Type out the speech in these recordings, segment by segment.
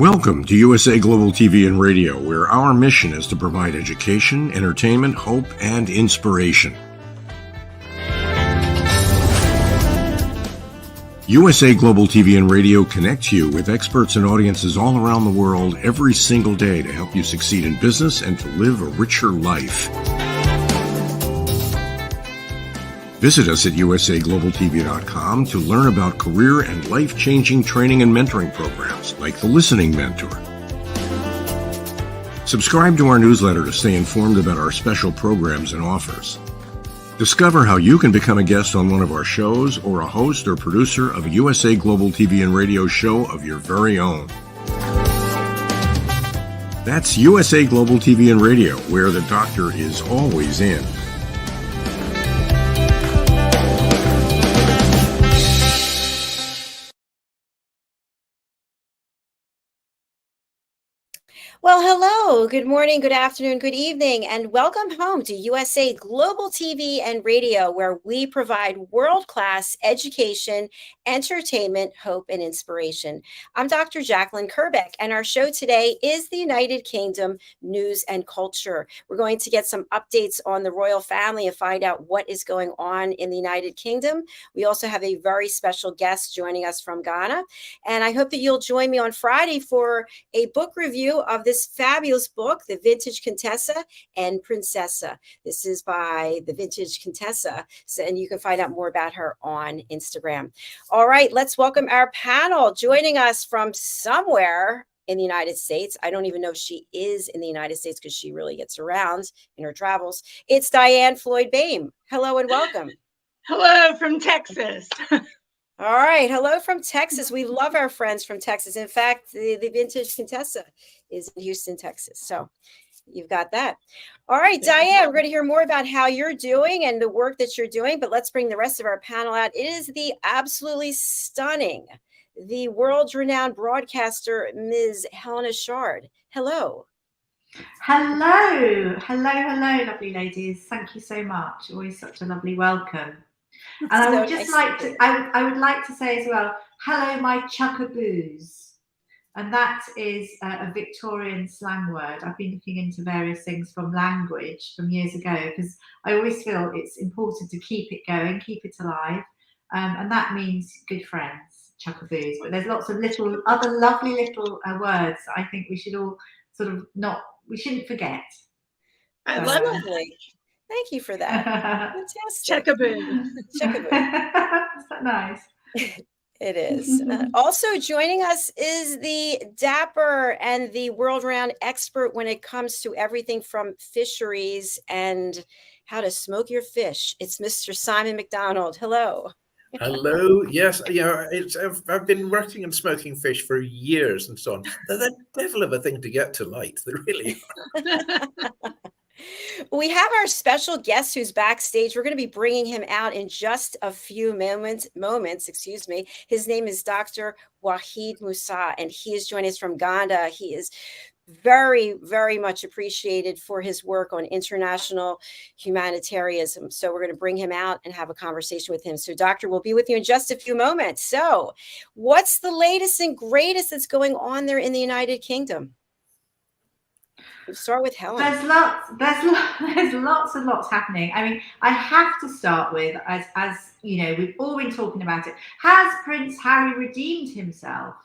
Welcome to USA Global TV and Radio, where our mission is to provide education, entertainment, hope, and inspiration. USA Global TV and Radio connects you with experts and audiences all around the world every single day to help you succeed in business and to live a richer life. Visit us at usaglobaltv.com to learn about career and life-changing training and mentoring programs like the Listening Mentor. Subscribe to our newsletter to stay informed about our special programs and offers. Discover how you can become a guest on one of our shows or a host or producer of a USA Global TV and Radio show of your very own. That's USA Global TV and Radio, where the doctor is always in. Well, hello, good morning, good afternoon, good evening, and welcome home to USA Global TV and Radio, where we provide world-class education, entertainment, hope, and inspiration. I'm Dr. JACALYN KERBECK, and our show today is the United Kingdom news and culture. We're going to get some updates on the royal family and find out what is going on in the United Kingdom. We also have a very special guest joining us from Ghana, and I hope that you'll join me on Friday for a book review of this fabulous book, The Vintage Contessa and Princessa. This is by The Vintage Contessa, and you can find out more about her on Instagram. All right, let's welcome our panel. Joining us from somewhere in the United States. I don't even know if she is in the United States because she really gets around in her travels. It's DIANN FLOYD BOEHM. Hello and welcome. Hello from Texas. All right. Hello from Texas. We love our friends from Texas. In fact, the Vintage Contessa is in Houston, Texas. So you've got that. All right, DIANN, we're going to hear more about how you're doing and the work that you're doing, but let's bring the rest of our panel out. It is the absolutely stunning, the world-renowned broadcaster, Ms. HELENA CHARD. Hello. Hello. Hello, lovely ladies. Thank you so much. Always such a lovely welcome. And I would just like to, I would like to say as well, hello, my chuckaboos. And that is a Victorian slang word. I've been looking into various things from language from years ago, because I always feel it's important to keep it going, keep it alive. And that means good friends, chuckaboos. But there's lots of little other lovely little words that I think we should all sort of we shouldn't forget. I love it. Thank you for that. Fantastic. Checkaboo. Is that nice? It is. Also joining us is the dapper and the world-renowned expert when it comes to everything from fisheries and how to smoke your fish. It's Mr. Simon MacDonald. Hello. Hello. Yes, I've been working and smoking fish for years and so on. They're the devil of a thing to get to light. They really are. We have our special guest who's backstage. We're going to be bringing him out in just a few moments. His name is Dr. WAHEED MUSAH, and he is joining us from Ghana. He is very, very much appreciated for his work on international humanitarianism. So we're going to bring him out and have a conversation with him. So, Doctor, we'll be with you in just a few moments. So what's the latest and greatest that's going on there in the United Kingdom? We'll start with Helen. There's lots and lots happening. I mean, I have to start with, as you know, we've all been talking about it. Has Prince Harry redeemed himself?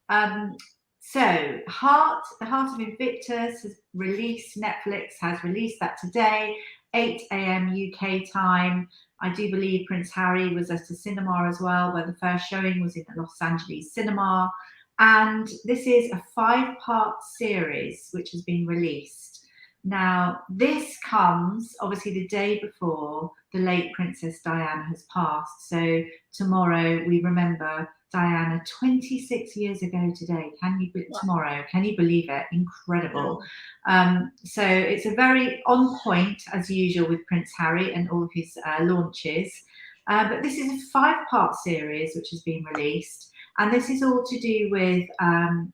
So, The Heart of Invictus has released. Netflix has released that today, 8 a.m. UK time. I do believe Prince Harry was at a cinema as well, where the first showing was in the Los Angeles cinema. And this is a 5-part series which has been released. Now, this comes obviously the day before the late Princess Diana has passed. So tomorrow we remember Diana 26 years ago today. Tomorrow, can you believe it? Incredible. So it's a very on point, as usual, with Prince Harry and all of his launches. But this is a 5-part series which has been released. And this is all to do with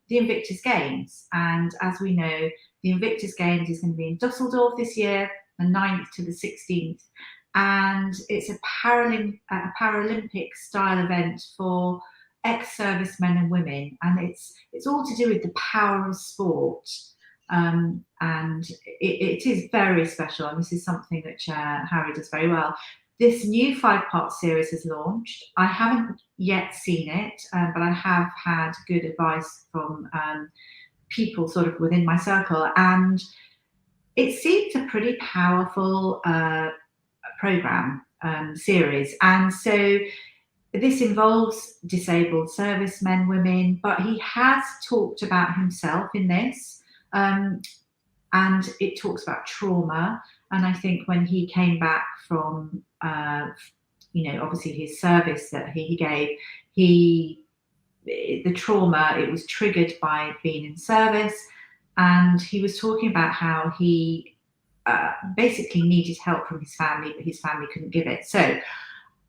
the Invictus Games. And as we know, the Invictus Games is going to be in Dusseldorf this year, the 9th to the 16th. And it's a Paralympic style event for ex-servicemen and women, and it's all to do with the power of sport. And it is very special, and this is something that Harry does very well. This new 5-part series has launched. I haven't yet seen it, but I have had good advice from people sort of within my circle, and it seems a pretty powerful program series. And so this involves disabled servicemen, women, but he has talked about himself in this. And it talks about trauma. And I think when he came back from, obviously his service that he gave, the trauma, it was triggered by being in service. And he was talking about how he basically needed help from his family, but his family couldn't give it. So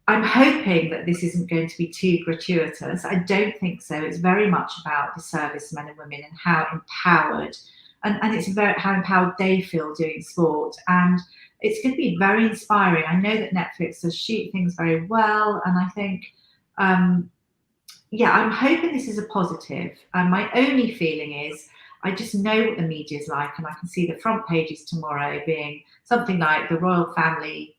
I'm hoping that this isn't going to be too gratuitous. I don't think so. It's very much about the servicemen and women and how empowered, and it's very how empowered they feel doing sport. And it's going to be very inspiring. I know that Netflix does shoot things very well, and I think, I'm hoping this is a positive. My only feeling is I just know what the media is like, and I can see the front pages tomorrow being something like the royal family,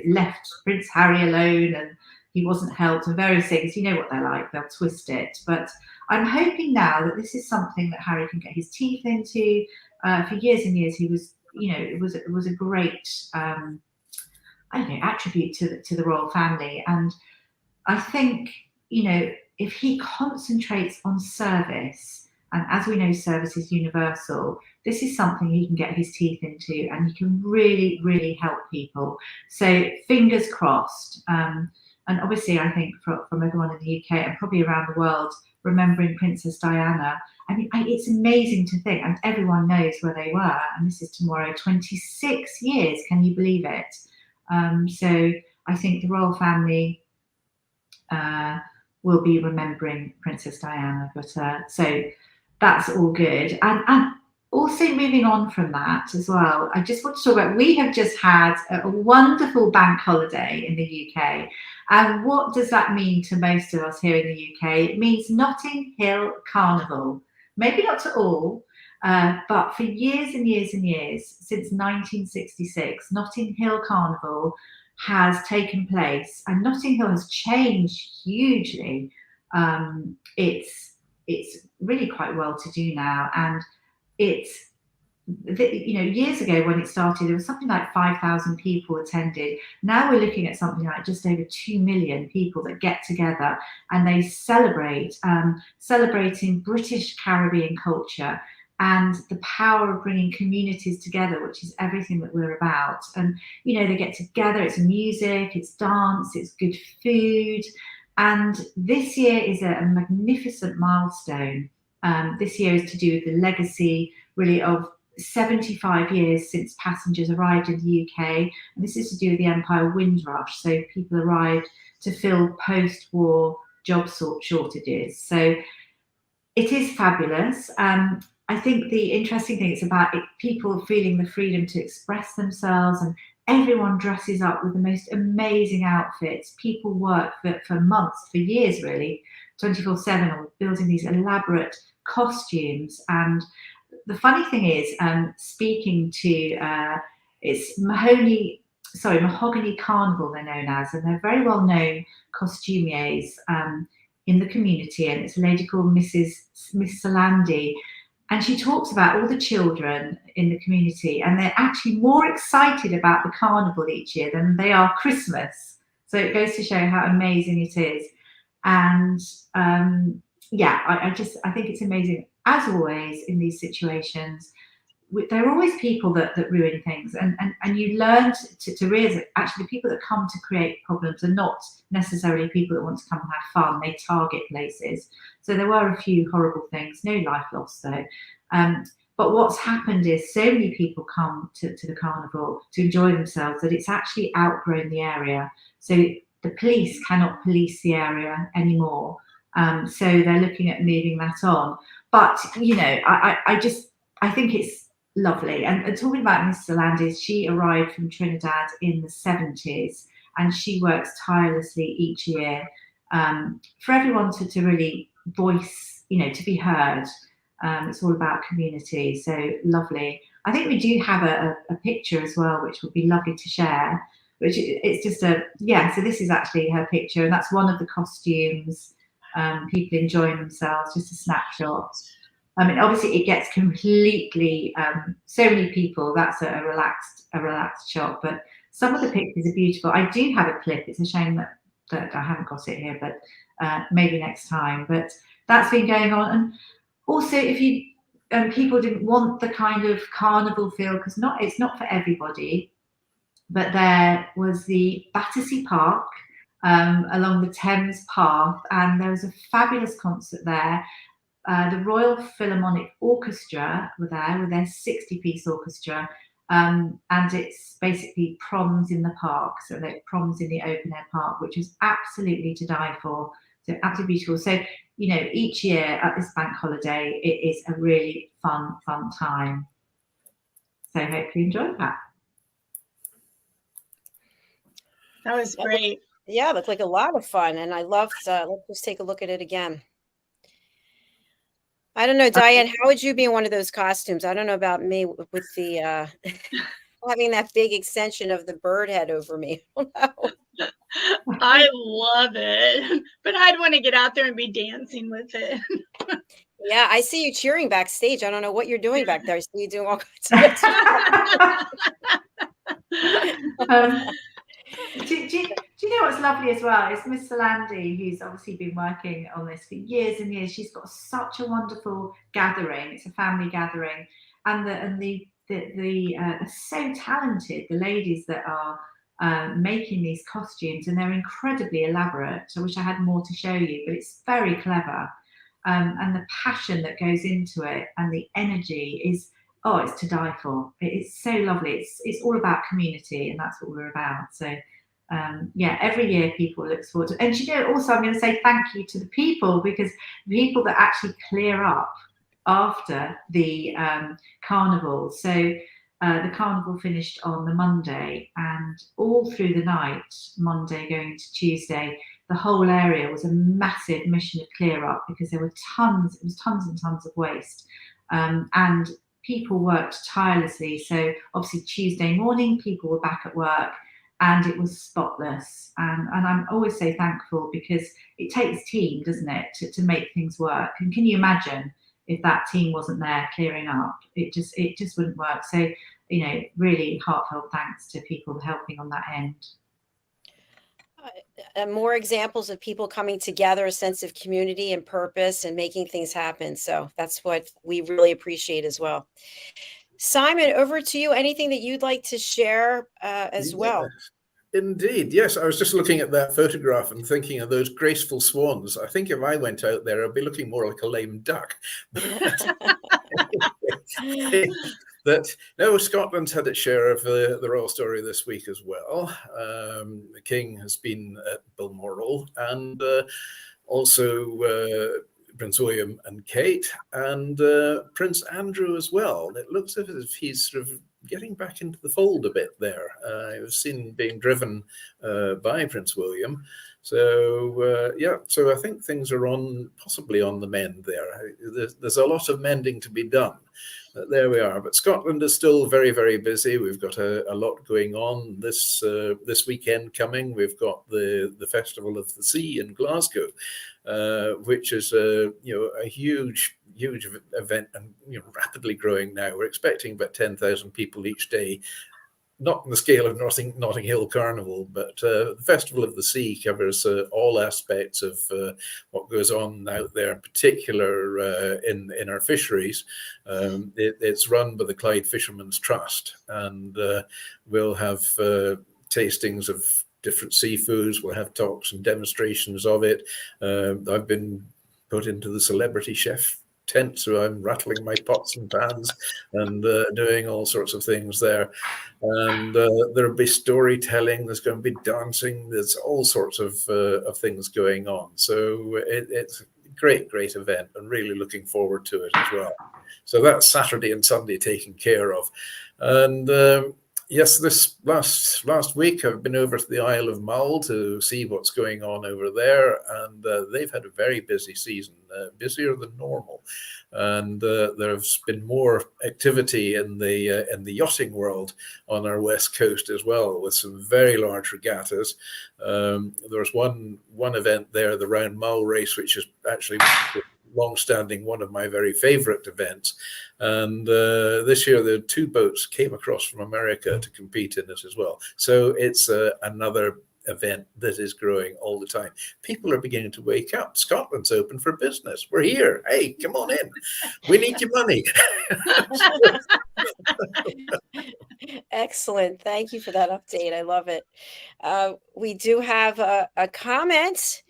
left Prince Harry alone and he wasn't helped, and various things. You know what they're like, they'll twist it. But I'm hoping now that this is something that Harry can get his teeth into. For years and years, he was, it was a great, attribute to the royal family. And I think, if he concentrates on service, and as we know, service is universal, this is something he can get his teeth into, and he can really, really help people. So fingers crossed. And obviously, I think from everyone in the UK and probably around the world, remembering Princess Diana, I mean, it's amazing to think, and everyone knows where they were, and this is tomorrow, 26 years, can you believe it? So I think the royal family will be remembering Princess Diana, but so that's all good. And also moving on from that as well, I just want to talk about, we have just had a wonderful bank holiday in the UK. And what does that mean to most of us here in the UK? It means Notting Hill Carnival. Maybe not to all, but for years and years and years, since 1966, Notting Hill Carnival has taken place, and Notting Hill has changed hugely. It's really quite well to do now, and it's, years ago when it started, there was something like 5,000 people attended. Now we're looking at something like just over 2 million people that get together, and they celebrating British Caribbean culture and the power of bringing communities together, which is everything that we're about. And they get together, it's music, it's dance, it's good food. And this year is a magnificent milestone. This year is to do with the legacy, really, of 75 years since passengers arrived in the UK. And this is to do with the Empire Windrush. So people arrived to fill post-war job shortages. So it is fabulous. I think the interesting thing is about people feeling the freedom to express themselves, and everyone dresses up with the most amazing outfits. People work for months, for years really, 24/7 on building these elaborate costumes. And the funny thing is, speaking to, it's Mahogany Carnival they're known as, and they're very well known costumiers in the community, and it's a lady called Miss Salandi. And she talks about all the children in the community, and they're actually more excited about the carnival each year than they are Christmas. So it goes to show how amazing it is. And I think it's amazing. As always in these situations, there are always people that ruin things, and you learn to realize that actually the people that come to create problems are not necessarily people that want to come and have fun. They target places. So there were a few horrible things, no life lost though. But what's happened is so many people come to the carnival to enjoy themselves that it's actually outgrown the area. So the police cannot police the area anymore. So they're looking at moving that on. But I think it's lovely. And talking about Miss Landis, she arrived from Trinidad in the 70s, and she works tirelessly each year for everyone to really voice, to be heard. It's all about community, so lovely. I think we do have a picture as well, which would be lovely to share, which it's just so this is actually her picture, and that's one of the costumes, people enjoying themselves, just a snapshot. I mean, obviously it gets completely, so many people, that's a relaxed shot, but some of the pictures are beautiful. I do have a clip. It's a shame that I haven't got it here, but maybe next time. But that's been going on. And also, if you people didn't want the kind of carnival feel, because it's not for everybody, but there was the Battersea Park along the Thames Path, and there was a fabulous concert there. The Royal Philharmonic Orchestra were there with their 60-piece orchestra, and it's basically proms in the park, so like proms in the open air park, which is absolutely to die for. So absolutely beautiful. So each year at this bank holiday, it is a really fun time. So hopefully you enjoyed that. That was great. Yeah, it looked like a lot of fun, and I loved. Let's just take a look at it again. I don't know, Diane, how would you be in one of those costumes? I don't know about me with the having that big extension of the bird head over me. I love it, but I'd want to get out there and be dancing with it. Yeah, I see you cheering backstage. I don't know what you're doing back there. I see you doing all kinds of Do you know what's lovely as well? It's Miss Solandy, who's obviously been working on this for years and years. She's got such a wonderful gathering. It's a family gathering, and they're so talented. The ladies that are making these costumes, and they're incredibly elaborate. I wish I had more to show you, but it's very clever, and the passion that goes into it and the energy is. Oh, it's to die for. It's so lovely. It's all about community, and that's what we're about. So, every year people look forward to. And also I'm going to say thank you to the people, because the people that actually clear up after the carnival. So the carnival finished on the Monday, and all through the night, Monday going to Tuesday, the whole area was a massive mission of clear up, because there were tons and tons of waste, and people worked tirelessly. So obviously Tuesday morning, people were back at work, and it was spotless. And I'm always so thankful, because it takes team, doesn't it, to make things work. And can you imagine if that team wasn't there clearing up? It just wouldn't work. So, really heartfelt thanks to people helping on that end. more examples of people coming together, a sense of community and purpose, and making things happen. So that's what we really appreciate as well. Simon, over to you. Anything that you'd like to share as well? Indeed, yes. I was just looking at that photograph and thinking of those graceful swans. I think if I went out there, I'd be looking more like a lame duck. That no, Scotland's had its share of the royal story this week as well. The King has been at Balmoral, and also Prince William and Kate, and Prince Andrew as well. It looks as if he's sort of getting back into the fold a bit there. I was seen being driven by Prince William. So so I think things are possibly on the mend there. There's a lot of mending to be done. There we are. But Scotland is still very, very busy. We've got a lot going on this weekend coming. We've got the Festival of the Sea in Glasgow, which is a huge event, and rapidly growing now. We're expecting about 10,000 people each day. Not on the scale of Notting Hill Carnival, but the Festival of the Sea covers all aspects of what goes on out there, in particular in our fisheries. It's run by the Clyde Fishermen's Trust, and we'll have tastings of different seafoods. We'll have talks and demonstrations of it. I've been put into the celebrity chef tent, so I'm rattling my pots and pans and doing all sorts of things there. And there'll be storytelling, there's going to be dancing, there's all sorts of things going on. So it's a great event, and really looking forward to it as well. So that's Saturday and Sunday taken care of. And Yes, this last week I've been over to the Isle of Mull to see what's going on over there, and they've had a very busy season, busier than normal, and there's been more activity in the yachting world on our west coast as well, with some very large regattas. There's one event there, the Round Mull race, which is actually long-standing one of my very favorite events, and this year the 2 boats came across from America to compete in it as well. So it's another event that is growing all the time. People are beginning to wake up. Scotland's open for business. We're here. Hey, come on in. We need your money. Excellent. Thank you for that update. I love it. We do have a comment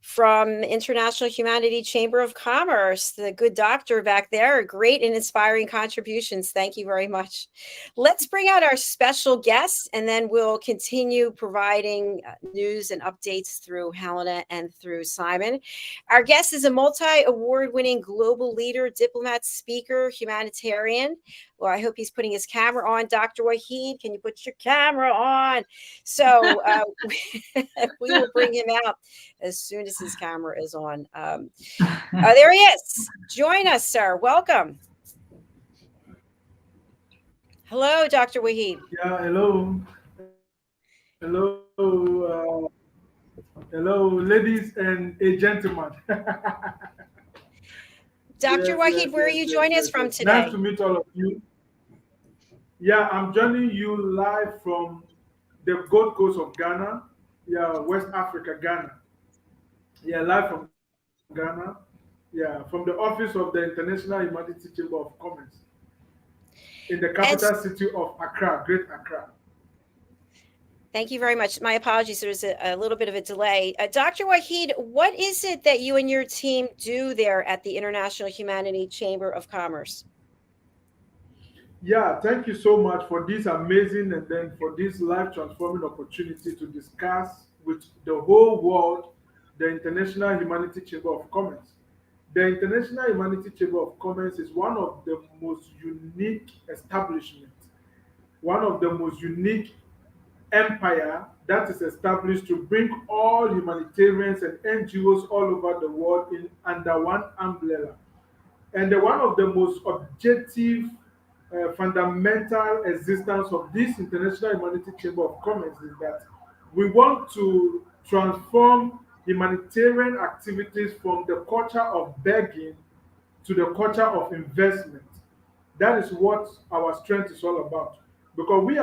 from International Humanity Chamber of Commerce, the good doctor back there. Great and inspiring contributions. Thank you very much. Let's bring out our special guest, and then we'll continue providing news and updates through Helena and through Simon. Our guest is a multi-award-winning global leader, diplomat, speaker, humanitarian. Well, I hope he's putting his camera on. Dr. Waheed, can you put your camera on? So we will bring him out as soon as his camera is on. There he is. Join us, sir. Welcome. Hello, Dr. Waheed. Yeah, hello. Hello. Hello, ladies and gentlemen. Dr. Waheed, where are you joining us from today? Nice to meet all of you. Yeah, I'm joining you live from the Gold Coast of Ghana. Yeah, West Africa, Ghana. Yeah, live from Ghana. Yeah, from the office of the International Humanity Chamber of Commerce in the capital city of Accra, Great Accra. Thank you very much. My apologies. There's a little bit of a delay. Dr. Waheed, what is it that you and your team do there at the International Humanity Chamber of Commerce? Yeah, thank you so much for this amazing and then for this life-transforming opportunity to discuss with the whole world the International Humanity Chamber of Commerce. The International Humanity Chamber of Commerce is one of the most unique establishments, one of the most unique empire that is established to bring all humanitarians and NGOs all over the world in under one umbrella. And one of the most objective, fundamental existence of this International Humanity Chamber of Commerce is that we want to transform humanitarian activities from the culture of begging to the culture of investment. That is what our strength is all about. Because we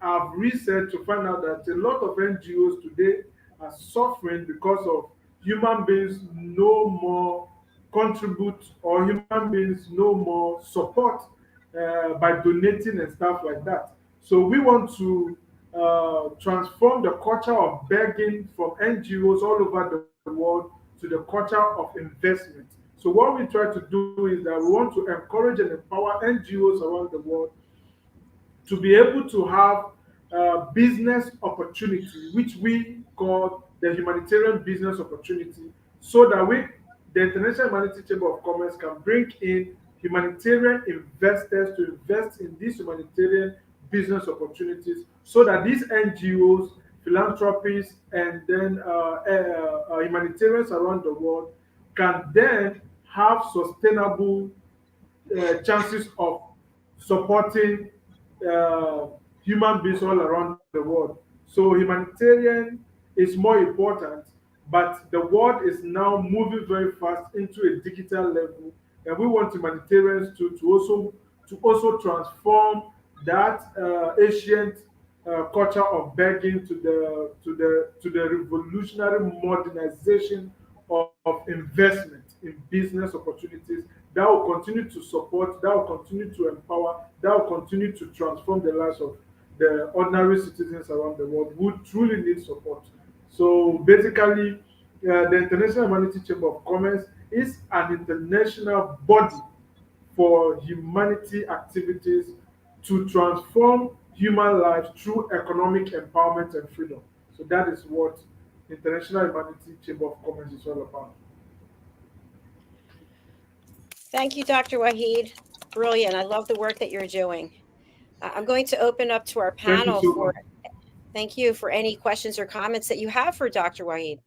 have researched to find out that a lot of NGOs today are suffering because of human beings no more contribute or human beings no more support by donating and stuff like that. So we want to transform the culture of begging from NGOs all over the world to the culture of investment. So what we try to do is that we want to encourage and empower NGOs around the world to be able to have business opportunity, which we call the humanitarian business opportunity, so that the International Humanity Chamber of Commerce can bring in humanitarian investors to invest in these humanitarian business opportunities, so that these NGOs, philanthropists, and then humanitarians around the world can then have sustainable chances of supporting human beings all around the world. So humanitarian is more important, but the world is now moving very fast into a digital level, and we want humanitarians to also transform that ancient culture of begging to the revolutionary modernization of investment in business opportunities that will continue to support, that will continue to empower, that will continue to transform the lives of the ordinary citizens around the world who truly need support. So basically, the International Humanity Chamber of Commerce is an international body for humanity activities to transform human lives through economic empowerment and freedom. So that is what International Humanity Chamber of Commerce is all about. Thank you, Dr. Waheed. Brilliant. I love the work that you're doing. I'm going to open up to our Thank you panel so for, much. thank you for any questions or comments that you have for Dr. WAHEED.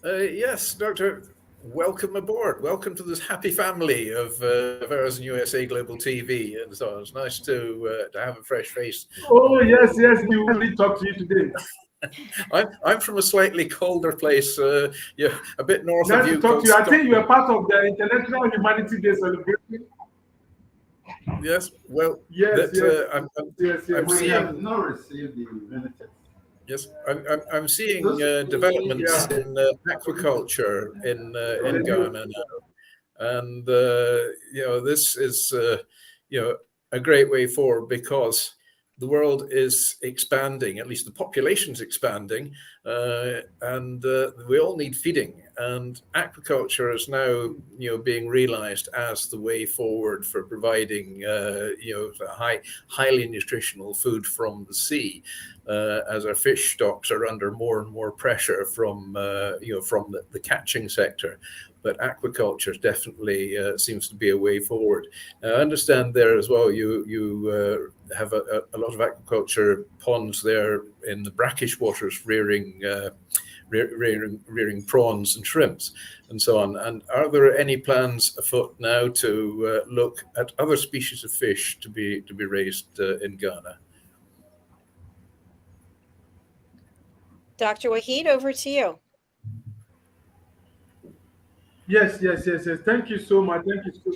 Yes, Doctor, welcome aboard. Welcome to this happy family of ours in USA Global TV. And so it's nice to have a fresh face. Oh, yes, yes, we will talk to you today. I'm from a slightly colder place, yeah, a bit north Nice of you. to talk to you. I think you are Scotland. part of the International Humanity Day celebration. Yes, well, Yes, that yes, yes, I'm yes. We have seeing. not received the benefits. Yes, I'm seeing Those- developments Yeah. in aquaculture in Ghana now, and this is a great way forward because the world is expanding, at least the population's expanding, and we all need feeding. And aquaculture is now, being realized as the way forward for providing, highly nutritional food from the sea, as our fish stocks are under more and more pressure from the catching sector. But aquaculture definitely seems to be a way forward. I understand there as well. You have a lot of aquaculture ponds there in the brackish waters, rearing prawns and shrimps, and so on. And are there any plans afoot now to look at other species of fish to be raised in Ghana? Dr. WAHEED, over to you. Yes, yes, yes, yes. Thank you so much. Thank you so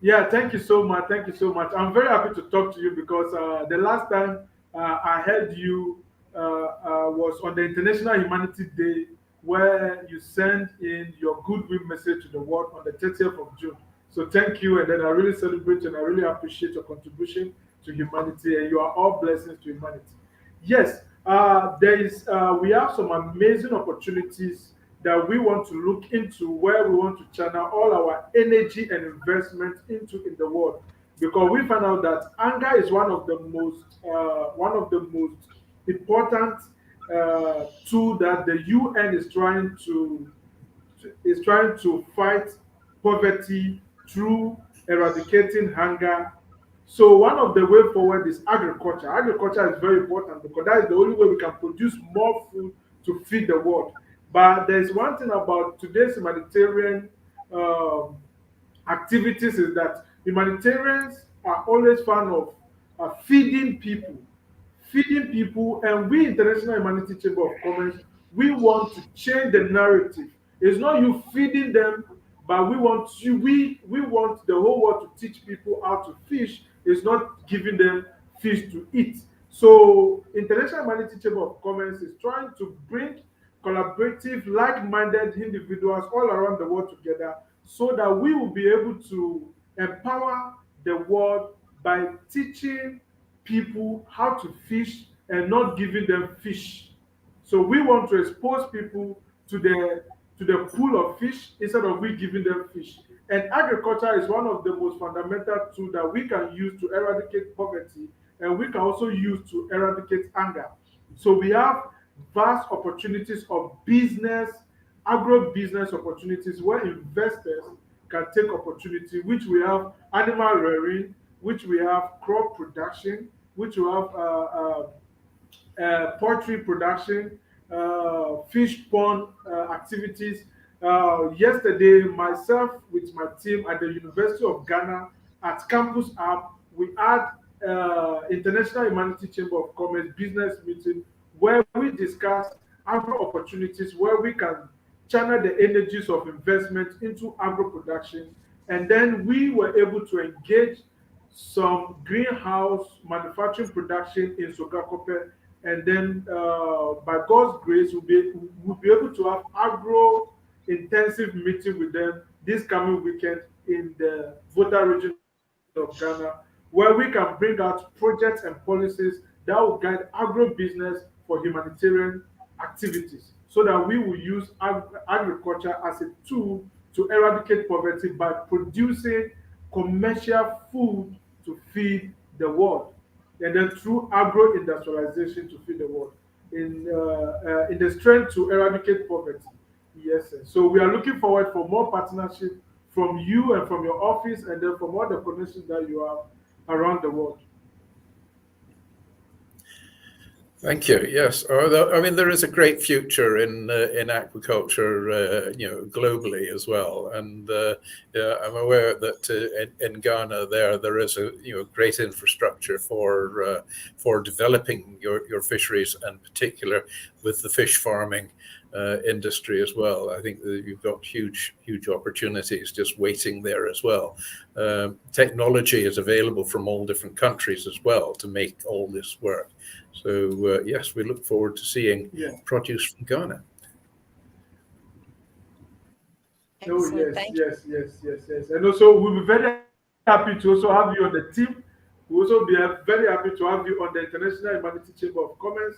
Yeah, thank you so much. Thank you so much. I'm very happy to talk to you because the last time I heard you was on the International Humanity Day, where you sent in your goodwill message to the world on the 30th of June. So thank you, and then I really celebrate and I really appreciate your contribution to humanity, and you are all blessings to humanity. Yes, we have some amazing opportunities that we want to look into, where we want to channel all our energy and investment into in the world, because we found out that anger is one of the most important tool that the UN is trying to fight poverty through eradicating hunger. So one of the way forward is agriculture. Agriculture is very important because that is the only way we can produce more food to feed the world. But there's one thing about today's humanitarian um, activities is that humanitarians are always fan of feeding people, and we International Humanity Chamber of Commerce, we want to change the narrative. It's not you feeding them, but we want the whole world to teach people how to fish. It's not giving them fish to eat. So International Humanity Chamber of Commerce is trying to bring collaborative, like-minded individuals all around the world together so that we will be able to empower the world by teaching people how to fish and not giving them fish. So we want to expose people to the pool of fish instead of we giving them fish. And agriculture is one of the most fundamental tools that we can use to eradicate poverty, and we can also use to eradicate hunger. So we have vast opportunities of business, agro-business opportunities where investors can take opportunity, which we have animal rearing, which we have crop production, which we have poultry production, fish pond activities. Yesterday, myself with my team at the University of Ghana at Campus App, we had International Humanity Chamber of Commerce business meeting where we discussed agro opportunities where we can channel the energies of investment into agro production. And then we were able to engage some greenhouse manufacturing production in Sogakope. And then by God's grace, we'll be able to have agro intensive meeting with them this coming weekend in the Volta region of Ghana, where we can bring out projects and policies that will guide agro business for humanitarian activities so that we will use agriculture as a tool to eradicate poverty by producing commercial food to feed the world, and then through agro-industrialization to feed the world in the strength to eradicate poverty. Yes, sir. So we are looking forward for more partnership from you and from your office, and then from all the connections that you have. around the world. Thank you. Yes, I mean there is a great future in aquaculture, globally as well. And I'm aware that in Ghana there is a great infrastructure for developing your fisheries, and particular with the fish farming industry as well. I think that you've got huge opportunities just waiting there as well. Technology is available from all different countries as well to make all this work. So yes, we look forward to seeing produce from Ghana. Excellent. Yes. And also, we'll be very happy to also have you on the team. We'll also be very happy to have you on the International Humanity Chamber of Commerce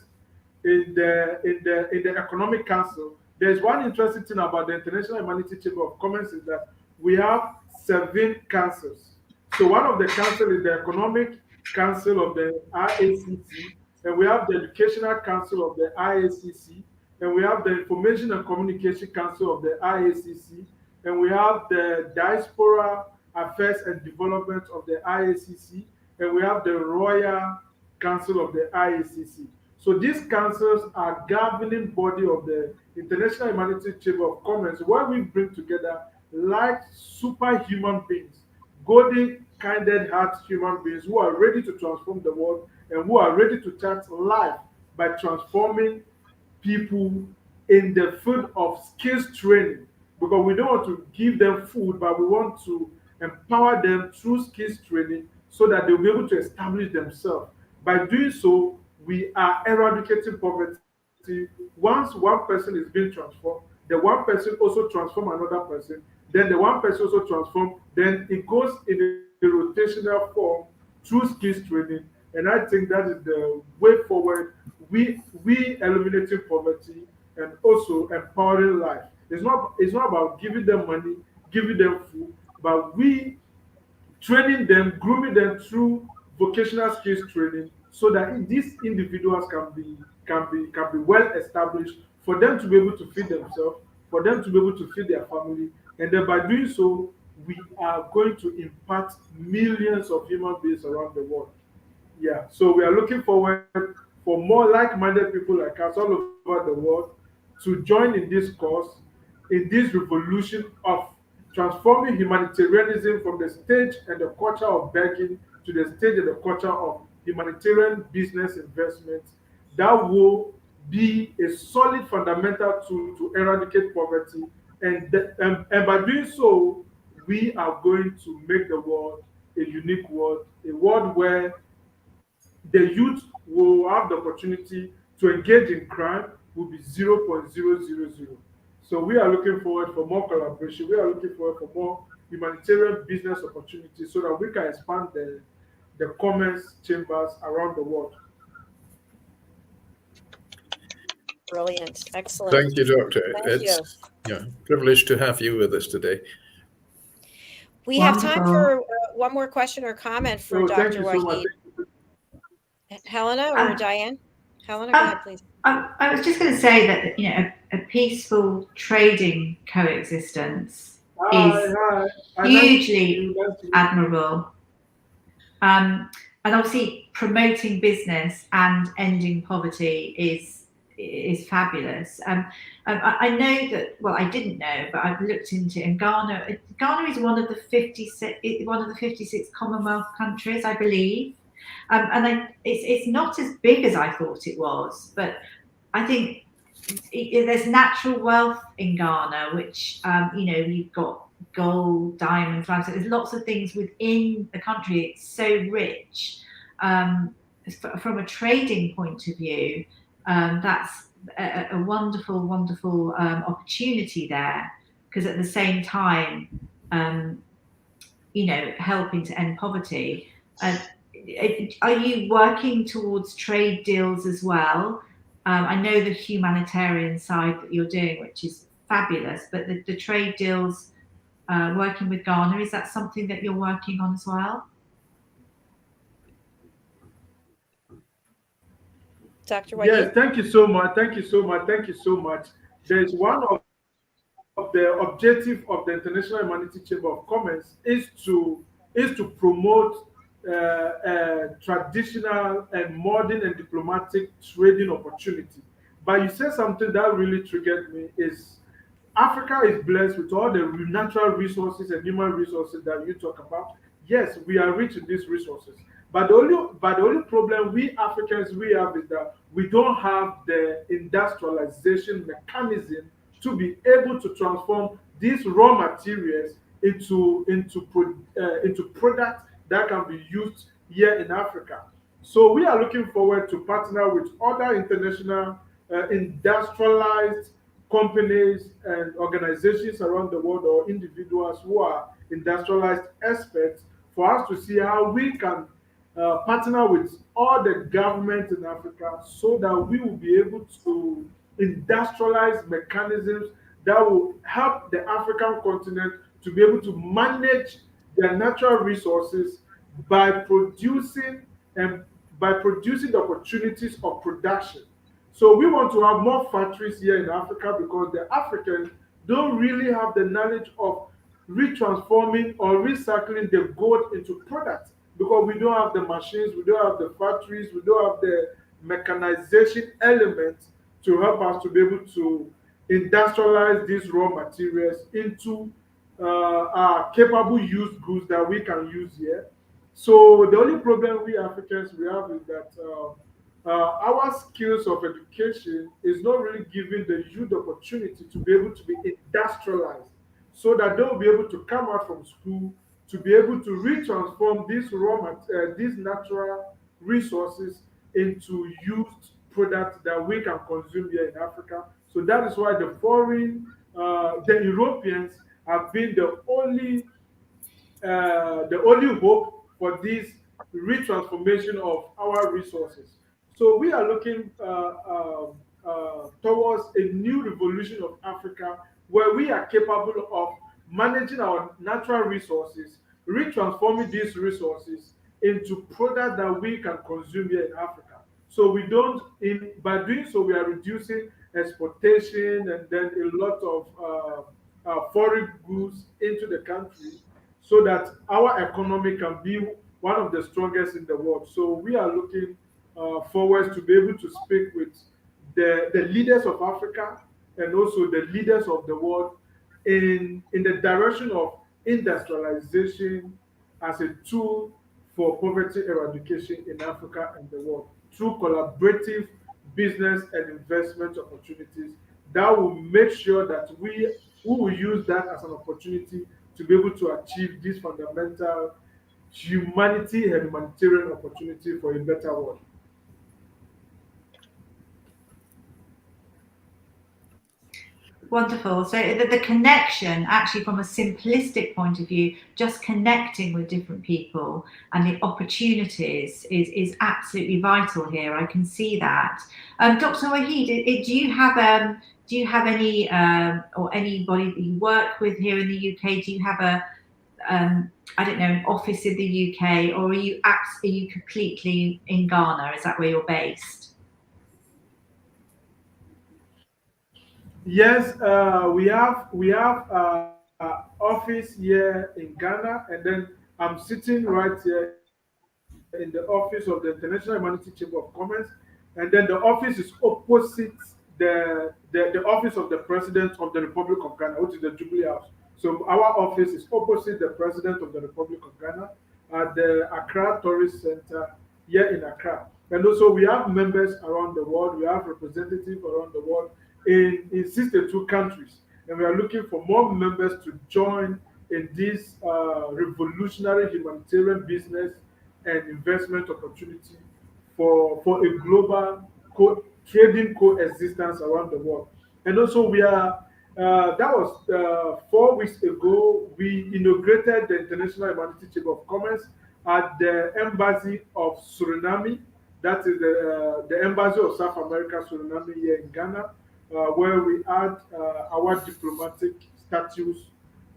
in the Economic Council. There's one interesting thing about the International Humanity Chamber of Commerce is that we have 7 councils. So one of the councils is the Economic Council of the IACC, and we have the Educational Council of the IACC, and we have the Information and Communication Council of the IACC, and we have the Diaspora Affairs and Development of the IACC, and we have the Royal Council of the IACC. So these councils are governing body of the International Humanity Chamber of Commerce, where we bring together like superhuman beings, golden, kinded heart human beings who are ready to transform the world and who are ready to touch life by transforming people in the field of skills training. Because we don't want to give them food, but we want to empower them through skills training so that they'll be able to establish themselves. By doing so, we are eradicating poverty. Once one person is being transformed, the one person also transforms another person, then the one person also transforms, then it goes in a rotational form through skills training. And I think that is the way forward. We eliminating poverty and also empowering life. It's not about giving them money, giving them food, but we training them, grooming them through vocational skills training, so that these individuals can be well established, for them to be able to feed themselves, for them to be able to feed their family, and then by doing so, we are going to impact millions of human beings around the world. Yeah, so we are looking forward for more like-minded people like us all over the world to join in this cause, in this revolution of transforming humanitarianism from the stage and the culture of begging to the stage and the culture of humanitarian business investment. That will be a solid fundamental tool to eradicate poverty, and by doing so, we are going to make the world a unique world, a world where the youth will have the opportunity to engage in crime will be 0.000. So we are looking forward for more collaboration. We are looking forward for more humanitarian business opportunities so that we can expand the commerce chambers around the world. Brilliant. Excellent. Thank you, Doctor. Thank you. Yeah, privileged to have you with us today. We have time for one more question or comment for Dr. Waheed. Helena or Diane? Helena, go ahead, please. I was just going to say that a peaceful trading coexistence is hugely admirable, and obviously promoting business and ending poverty is fabulous. I know that. Well, I didn't know, but I've looked into it. In Ghana is one of the 56 Commonwealth countries, I believe. And it's not as big as I thought it was, but I think there's natural wealth in Ghana, which you've got gold, diamonds, there's lots of things within the country. It's so rich. From a trading point of view, that's a wonderful, wonderful opportunity there, because at the same time, helping to end poverty. Are you working towards trade deals as well? I know the humanitarian side that you're doing, which is fabulous, but the trade deals, working with Ghana, is that something that you're working on as well? Dr. Waheed? Yes, thank you so much. There's one of the objective of the International Humanity Chamber of Commerce is to promote traditional and modern and diplomatic trading opportunity. But you said something that really triggered me is Africa is blessed with all the natural resources and human resources that you talk about. Yes, we are rich in these resources. But the only problem we Africans we have is that we don't have the industrialization mechanism to be able to transform these raw materials into products that can be used here in Africa. So we are looking forward to partner with other international industrialized companies and organizations around the world or individuals who are industrialized experts for us to see how we can partner with all the governments in Africa so that we will be able to industrialize mechanisms that will help the African continent to be able to manage their natural resources by producing and by producing the opportunities of production. So we want to have more factories here in Africa because the Africans don't really have the knowledge of retransforming or recycling the gold into products because we don't have the machines, we don't have the factories, we don't have the mechanization elements to help us to be able to industrialize these raw materials into capable used goods that we can use here. So the only problem we Africans we have is that our skills of education is not really giving the youth the opportunity to be able to be industrialized so that they will be able to come out from school to be able to retransform these natural resources into used products that we can consume here in Africa. So that is why the Europeans have been the only hope for this retransformation of our resources. So we are looking towards a new revolution of Africa where we are capable of managing our natural resources, retransforming these resources into products that we can consume here in Africa. So we don't, by doing so, we are reducing exportation and then a lot of foreign goods into the country so that our economy can be one of the strongest in the world. So we are looking forward to be able to speak with the leaders of Africa and also the leaders of the world in the direction of industrialization as a tool for poverty eradication in Africa and the world through collaborative business and investment opportunities that will make sure that we will use that as an opportunity to be able to achieve this fundamental humanity and humanitarian opportunity for a better world. Wonderful. So the connection, actually, from a simplistic point of view, just connecting with different people and the opportunities is absolutely vital here. I can see that. Dr. Waheed, do you have any or anybody that you work with here in the UK? Do you have I don't know, an office in the UK, or are you completely in Ghana? Is that where you're based? Yes, we have office here in Ghana, and then I'm sitting right here in the office of the International Humanity Chamber of Commerce, and then the office is opposite the office of the President of the Republic of Ghana, which is the Jubilee House. So our office is opposite the President of the Republic of Ghana at the Accra Tourist Center here in Accra. And also we have members around the world, we have representatives around the world in 62 countries. And we are looking for more members to join in this revolutionary humanitarian business and investment opportunity for a global trading coexistence around the world. And also we are that was 4 weeks ago, we inaugurated the International Humanity Chamber of Commerce at the Embassy of Suriname. That is the Embassy of South America, Suriname, here in Ghana, where we add our diplomatic status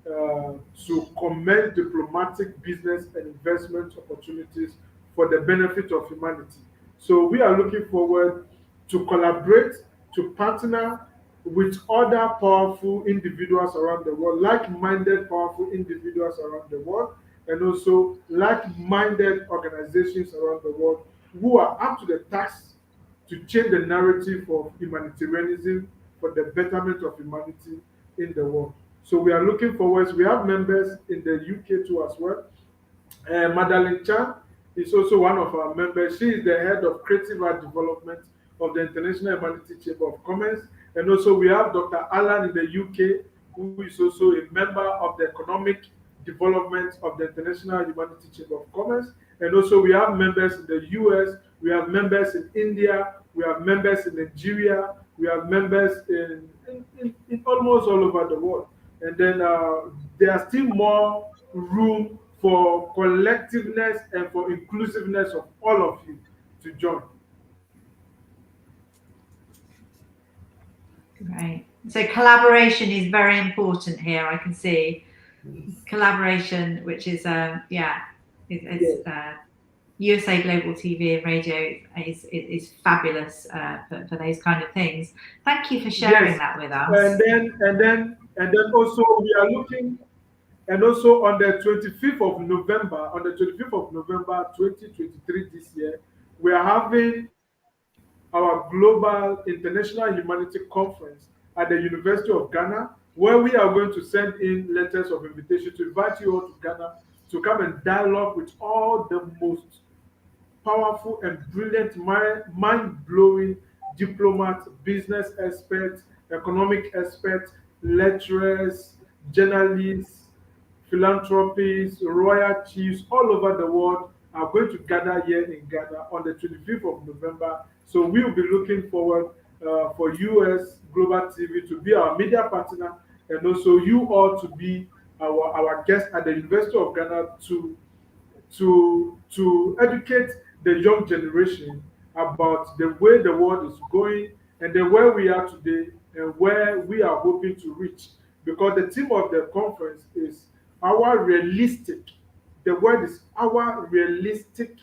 to commence diplomatic business and investment opportunities for the benefit of humanity. So we are looking forward to collaborate, to partner with other powerful individuals around the world, like-minded powerful individuals around the world, and also like-minded organizations around the world who are up to the task to change the narrative of humanitarianism for the betterment of humanity in the world. So we are looking forward. We have members in the UK too as well. Madeleine Chan is also one of our members. She is the head of creative art development of the International Humanity Chamber of Commerce. And also we have Dr. Alan in the UK, who is also a member of the economic development of the International Humanity Chamber of Commerce. And also we have members in the US, we have members in India, we have members in Nigeria, we have members in almost all over the world. And then there are still more room for collectiveness and for inclusiveness of all of you to join. Right. So collaboration is very important here. I can see collaboration, which is USA Global TV and Radio is fabulous for those kind of things. Thank you for sharing that with us. And then also we are looking, and also on the 25th of November, 2023 this year, we are having our Global International Humanity Conference at the University of Ghana, where we are going to send in letters of invitation to invite you all to Ghana to come and dialogue with all the most powerful and brilliant, mind-blowing diplomats, business experts, economic experts, lecturers, journalists, philanthropists, royal chiefs all over the world are going to gather here in Ghana on the 25th of November. So we will be looking forward for US Global TV to be our media partner, and also you all to be our guest at the University of Ghana to educate the young generation about the way the world is going and then where we are today and where we are hoping to reach. Because the theme of the conference is our realistic, the word is our realistic,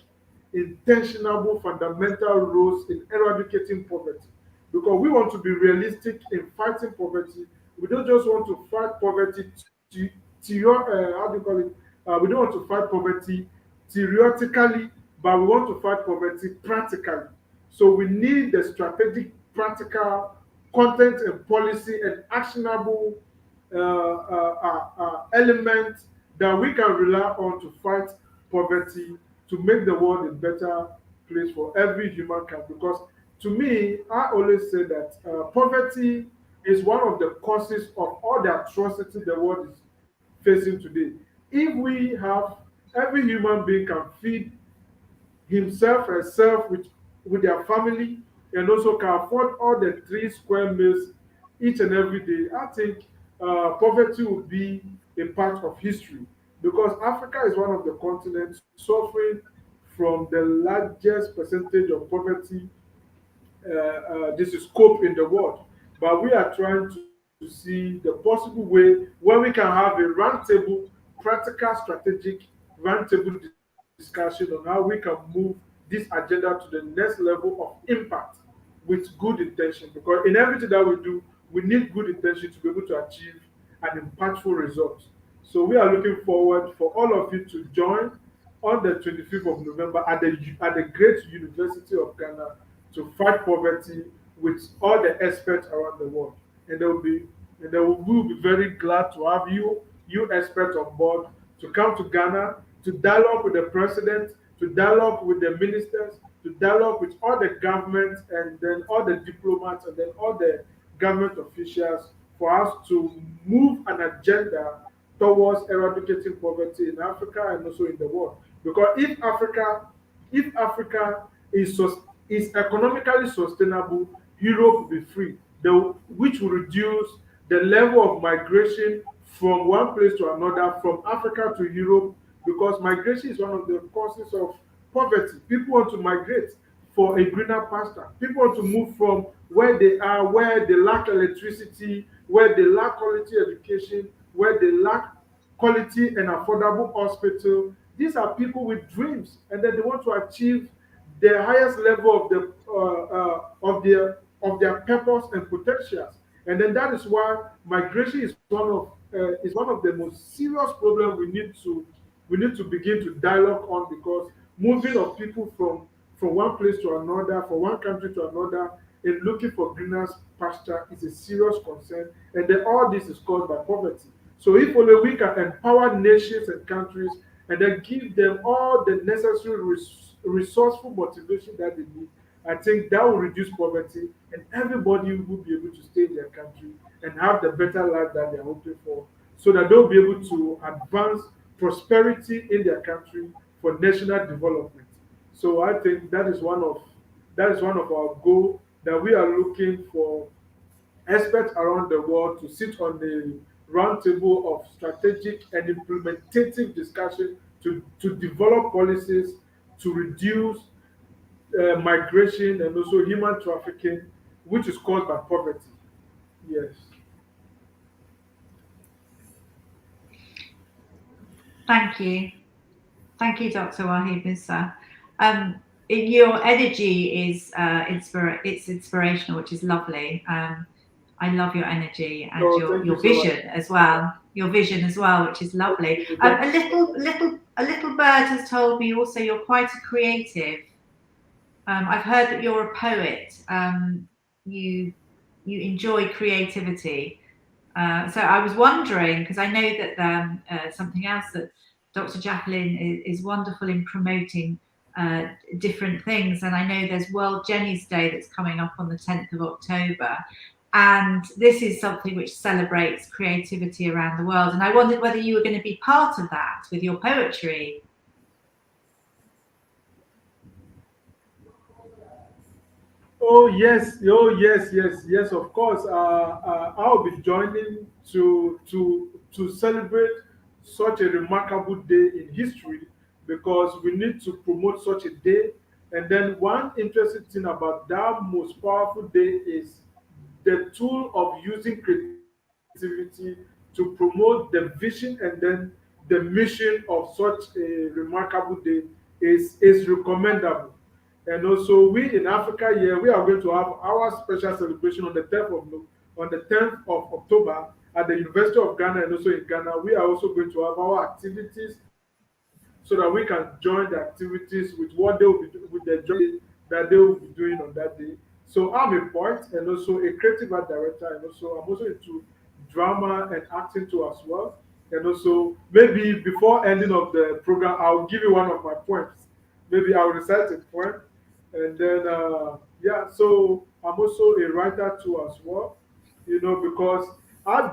intentional, fundamental roles in eradicating poverty. Because we want to be realistic in fighting poverty. We don't just want to fight poverty we don't want to fight poverty theoretically, but we want to fight poverty practically. So we need the strategic, practical content and policy and actionable elements that we can rely on to fight poverty, to make the world a better place for every humankind. Because to me, I always say that poverty is one of the causes of all the atrocity the world is facing today. If we have every human being can feed himself, herself with their family, and also can afford all the 3 square meals each and every day, I think poverty will be a part of history, because Africa is one of the continents suffering from the largest percentage of poverty this is scope in the world. But we are trying to see the possible way where we can have a roundtable, practical, strategic roundtable discussion on how we can move this agenda to the next level of impact with good intention. Because in everything that we do, we need good intention to be able to achieve an impactful result. So we are looking forward for all of you to join on the 25th of November at the Great University of Ghana to fight poverty with all the experts around the world. And we will be very glad to have you experts on board to come to Ghana to dialogue with the president, to dialogue with the ministers, to dialogue with all the governments and then all the diplomats and then all the government officials for us to move an agenda towards eradicating poverty in Africa and also in the world. Because if Africa is economically sustainable, Europe will be free, which will reduce the level of migration from one place to another, from Africa to Europe, because migration is one of the causes of poverty. People want to migrate for a greener pasture. People want to move from where they are, where they lack electricity, where they lack quality education, where they lack quality and affordable hospital. These are people with dreams, and then they want to achieve the highest level of their purpose and potentials. And then that is why migration is one of the most serious problems we need to we need to begin to dialogue on, because moving of people from one place to another, from one country to another, and looking for greener pasture is a serious concern. And then all this is caused by poverty. So if only we can empower nations and countries and then give them all the necessary resourceful motivation that they need, I think that will reduce poverty, and everybody will be able to stay in their country and have the better life that they are hoping for, so that they'll be able to advance prosperity in their country for national development. So I think that is one of our goals, that we are looking for experts around the world to sit on the round table of strategic and implementative discussion to develop policies to reduce migration and also human trafficking, which is caused by poverty. Yes. Thank you. Thank you, Dr. WAHEED MUSAH. Your energy is it's inspirational, which is lovely. I love your energy and your vision as well. Your vision as well, which is lovely. A little bird has told me also you're quite a creative. I've heard that you're a poet. You enjoy creativity. So I was wondering, because I know that something else that Dr. JACALYN is wonderful in promoting different things, and I know there's World Jenny's Day that's coming up on the 10th of October, and this is something which celebrates creativity around the world, and I wondered whether you were going to be part of that with your poetry. Oh yes, yes. Of course, I'll be joining to celebrate such a remarkable day in history, because we need to promote such a day. And then one interesting thing about that most powerful day is the tool of using creativity to promote the vision and then the mission of such a remarkable day is recommendable. And also, we in Africa here, we are going to have our special celebration on the 10th of October at the University of Ghana, and also in Ghana, we are also going to have our activities, so that we can join the activities with what they will be with the job that they will be doing on that day. So I'm a poet and also a creative art director, and also I'm also into drama and acting too as well. And also, maybe before ending of the program, I'll give you one of my poems. Maybe I'll recite a poem, and then yeah. So I'm also a writer too as well. Because I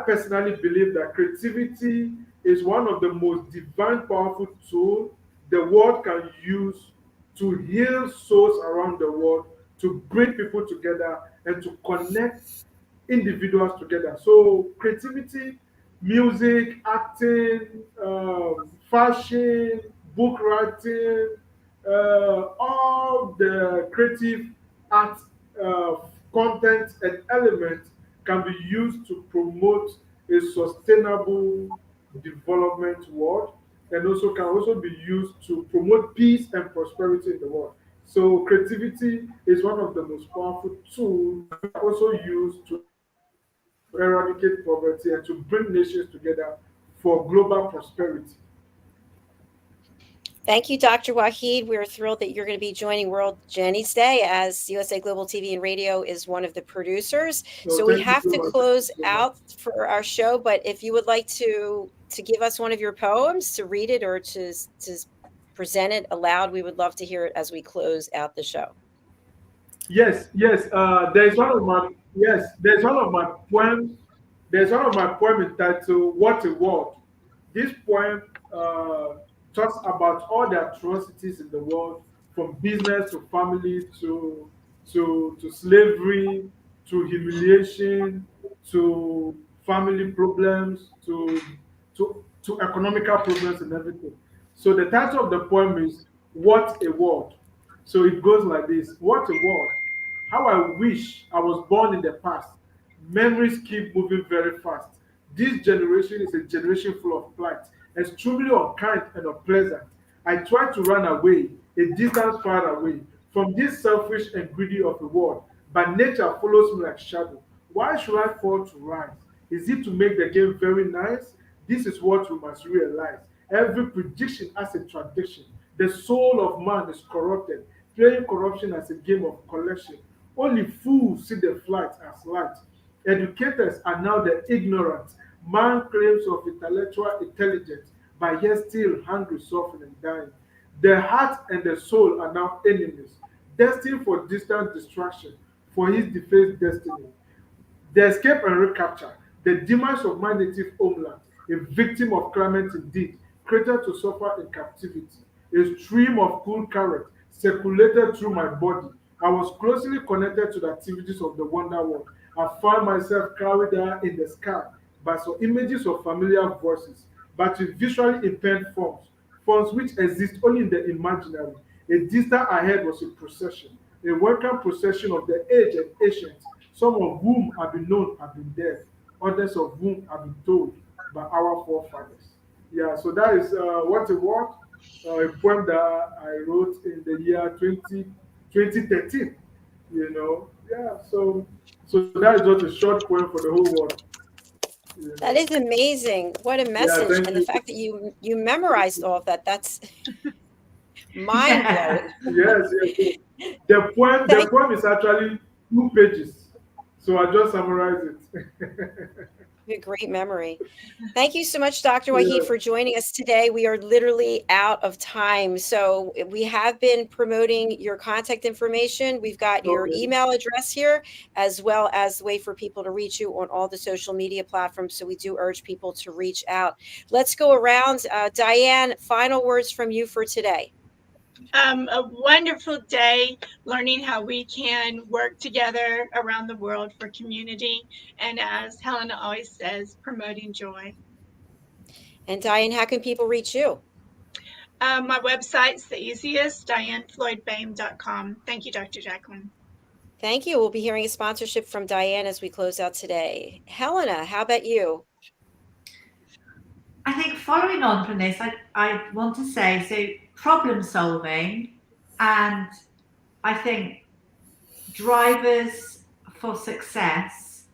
personally believe that creativity is one of the most divine, powerful tools the world can use to heal souls around the world, to bring people together, and to connect individuals together. So, creativity, music, acting, fashion, book writing, all the creative art uh, content and elements can be used to promote a sustainable development world, and also can also be used to promote peace and prosperity in the world. So creativity is one of the most powerful tools also used to eradicate poverty and to bring nations together for global prosperity. Thank you, Dr. WAHEED. We're thrilled that you're going to be joining World Jenny's Day, as USA Global TV and Radio is one of the producers. So we have to close out for our show, but if you would like to give us one of your poems, to read it or to present it aloud, we would love to hear it as we close out the show. Yes. There's one of my poems. There's one of my poems entitled "What a World." This poem talks about all the atrocities in the world, from business to family to slavery to humiliation to family problems to economical problems and everything. So the title of the poem is "What a World." So it goes like this: What a world! How I wish I was born in the past. Memories keep moving very fast. This generation is a generation full of plight, extremely unkind and unpleasant. I try to run away, a distance far away, from this selfish and greedy of the world, but nature follows me like shadow. Why should I fall to rise? Is it to make the game very nice? This is what we must realize. Every prediction has a tradition. The soul of man is corrupted, playing corruption as a game of collection. Only fools see the flight as light. Educators are now the ignorant. Man claims of intellectual intelligence, but yet still hungry, suffering, and dying. The heart and the soul are now enemies, destined for distant destruction, for his defaced destiny. The escape and recapture, the demise of my native homeland, a victim of climate indeed, created to suffer in captivity. A stream of cool current circulated through my body. I was closely connected to the activities of the wonder world. I found myself carried there in the sky by some images of familiar voices, but with visually impaired forms, forms which exist only in the imaginary. A distance ahead was a procession, a welcome procession of the aged and ancient, some of whom have been known have been dead, others of whom have been told by our forefathers. Yeah, so that is What a Word, a poem that I wrote in the year 2013. You know, yeah, so that is just a short poem for the whole world. You know. That is amazing. What a message. thank And the you. fact that you memorized all of that, that's mind blowing. Yes. The poem is actually 2 pages, so I just summarized it. A great memory. Thank you so much, Dr. Yeah. Waheed, for joining us today. We are literally out of time. So we have been promoting your contact information. We've got your Okay. email address here, as well as the way for people to reach you on all the social media platforms. So we do urge people to reach out. Let's go around. Diann, final words from you for today. A wonderful day learning how we can work together around the world for community. And as Helena always says, promoting joy. And Diann, how can people reach you? My website's the easiest, DIANNFLOYDBOEHM.com. Thank you, Dr. Jacqueline. Thank you. We'll be hearing a sponsorship from Diann as we close out today. Helena, how about you? I think following on from this, I want to say, so problem solving, and I think drivers for success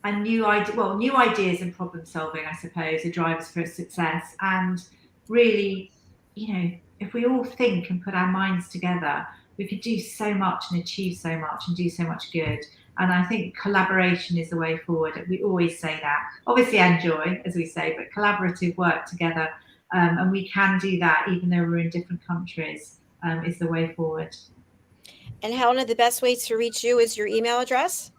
and new ideas and problem solving, I suppose, are drivers for success. And really, if we all think and put our minds together, we could do so much and achieve so much and do so much good. And I think collaboration is the way forward. We always say that. Obviously, and joy, as we say, but collaborative work together. And we can do that even though we're in different countries, is the way forward. And Helena, the best way to reach you is your email address?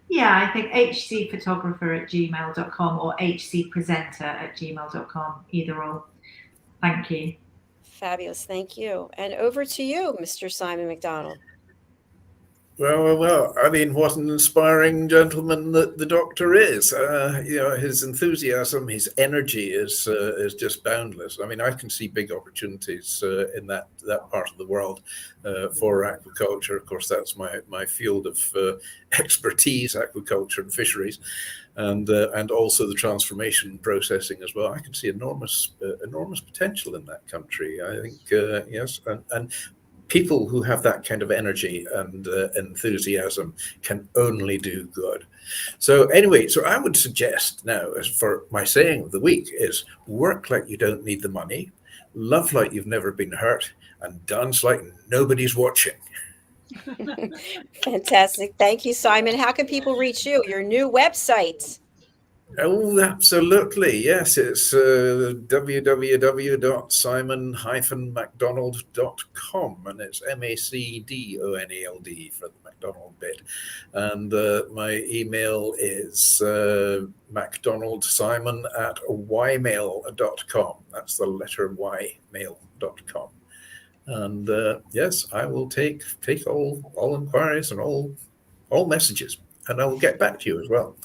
Yeah, I think hcphotographer@gmail.com or hcpresenter@gmail.com, either or. Thank you. Fabulous. Thank you. And over to you, Mr. Simon MacDonald. Well. I mean, what an inspiring gentleman the doctor is. His enthusiasm, his energy is just boundless. I mean, I can see big opportunities in that part of the world for aquaculture. Of course, that's my field of expertise, aquaculture and fisheries, and also the transformation processing as well. I can see enormous potential in that country. I think yes, and people who have that kind of energy and enthusiasm can only do good. So anyway, I would suggest now, as for my saying of the week, is work like you don't need the money, love like you've never been hurt, and dance like nobody's watching. Fantastic. Thank you, Simon. How can people reach you? Your new website. Oh, absolutely. Yes, it's www.simon-macdonald.com, and it's MACDONALD for the MacDonald bit. And my email is macdonaldsimon@ymail.com. That's the letter Y, mail.com. And yes, I will take all inquiries and all messages, and I will get back to you as well.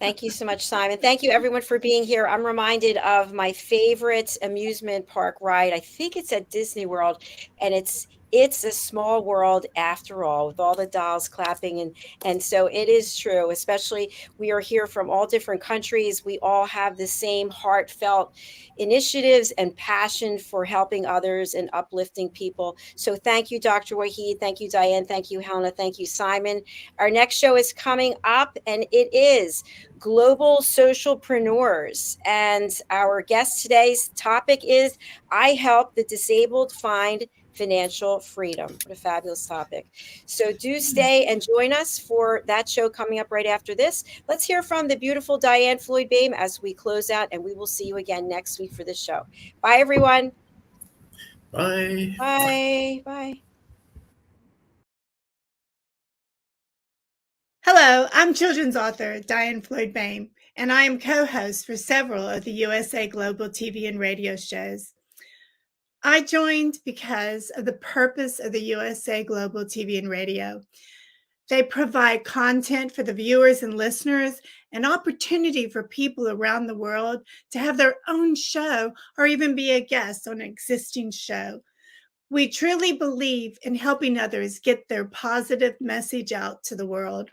Thank you so much, Simon. Thank you, everyone, for being here. I'm reminded of my favorite amusement park ride. I think it's at Disney World, and it's it's a small world after all, with all the dolls clapping. And so it is true, especially we are here from all different countries. We all have the same heartfelt initiatives and passion for helping others and uplifting people. So thank you, Dr. Waheed. Thank you, Diane. Thank you, Helena. Thank you, Simon. Our next show is coming up, and it is Global Socialpreneurs. And our guest today's topic is I Help the Disabled Find Financial Freedom. What a fabulous topic. So do stay and join us for that show coming up right after this. Let's hear from the beautiful Diann Floyd BOEHM as we close out, and we will see you again next week for this show. Bye, everyone. Bye. Bye. Bye. Hello, I'm children's author Diann Floyd BOEHM, and I am co-host for several of the USA Global TV and radio shows. I joined because of the purpose of the USA Global TV and radio. They provide content for the viewers and listeners, an opportunity for people around the world to have their own show or even be a guest on an existing show. We truly believe in helping others get their positive message out to the world.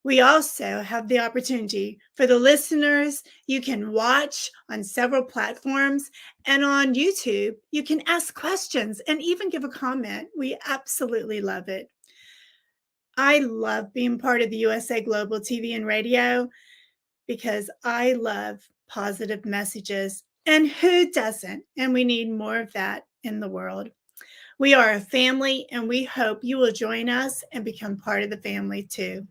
We also have the opportunity for the listeners. You can watch on several platforms, and on YouTube, you can ask questions and even give a comment. We absolutely love it. I love being part of the USA Global TV and radio because I love positive messages, and who doesn't? And we need more of that in the world. We are a family, and we hope you will join us and become part of the family too.